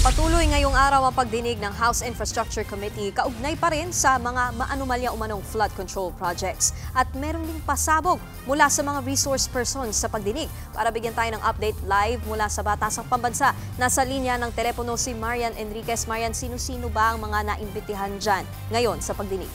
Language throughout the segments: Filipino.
Nagpapatuloy ngayong araw ang pagdinig ng House Infrastructure Committee kaugnay pa rin sa mga maanumalya umanong flood control projects. At meron ding pasabog mula sa mga resource persons sa pagdinig. Para bigyan tayo ng update live mula sa Batasang Pambansa, nasa linya ng telepono si Marian Enriquez. Marian, sino-sino ba ang mga naimbitihan dyan ngayon sa pagdinig?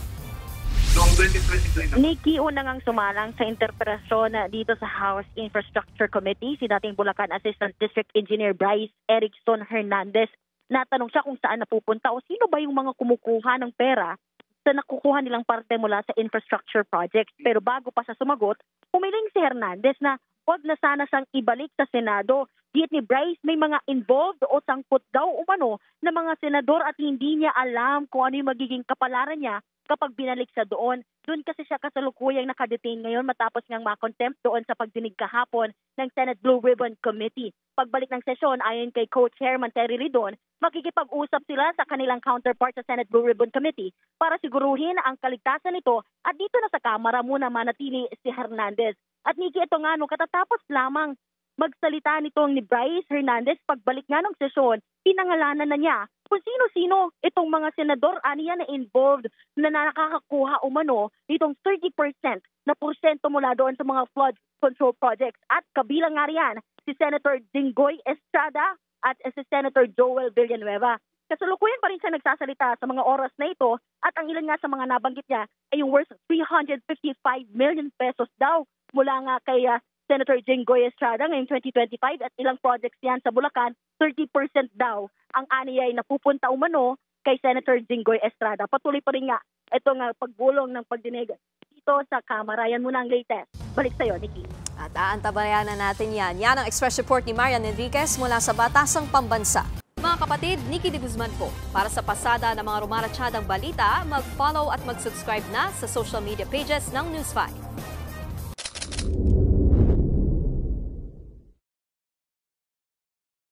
Nikki, una ngang sumalang sa interpretasyon dito sa House Infrastructure Committee si dating Bulacan Assistant District Engineer Bryce Erickson Hernandez. Natanong siya kung saan napupunta o sino ba yung mga kumukuha ng pera sa nakukuha nilang parte mula sa infrastructure projects. Pero bago pa sa sumagot, humiling si Hernandez na huwag na sana siyang ibalik sa Senado. Diit ni Bryce, may mga involved o sangkot daw umano na mga senador at hindi niya alam kung ano yung magiging kapalaran niya kapag binalik sa doon. Doon kasi siya kasalukuyang nakadetain ngayon matapos niyang makontempt doon sa pagdinig kahapon ng Senate Blue Ribbon Committee. Pagbalik ng sesyon, ayon kay Co-Chairman Terry Ridon, makikipag-usap sila sa kanilang counterpart sa Senate Blue Ribbon Committee para siguruhin ang kaligtasan nito at dito na sa Kamara muna manatili si Hernandez. At Nikki, ito nga, katatapos lamang magsalita nitong ni Bryce Hernandez, pagbalik nga ng sesyon, pinangalanan na niya kung sino-sino itong mga senador aniya na involved na nakakakuha umano nitong 30% na porsyento mula doon sa mga flood control projects. At kabilang nga riyan si Senator Jinggoy Estrada at si Senator Joel Villanueva. Kasalukuyan pa rin siya nagsasalita sa mga oras na ito at ang ilan nga sa mga nabanggit niya ay yung worth 355 million pesos daw mula nga kay Senator Jinggoy Estrada ngayong 2025 at ilang projects yan sa Bulacan, 30% daw ang aniyay napupunta umano kay Senator Jinggoy Estrada. Patuloy pa rin nga itong pagbulong ng pagdinig dito sa Kamara. Yan muna ang latest. Balik sa'yo, Nikki. At aantabayan na natin yan. Yan ang Express Report ni Marian Enriquez mula sa Batasang Pambansa. Mga kapatid, Nikki de Guzman po. Para sa pasada ng mga rumaratsyadang balita, mag-follow at mag-subscribe na sa social media pages ng News 5.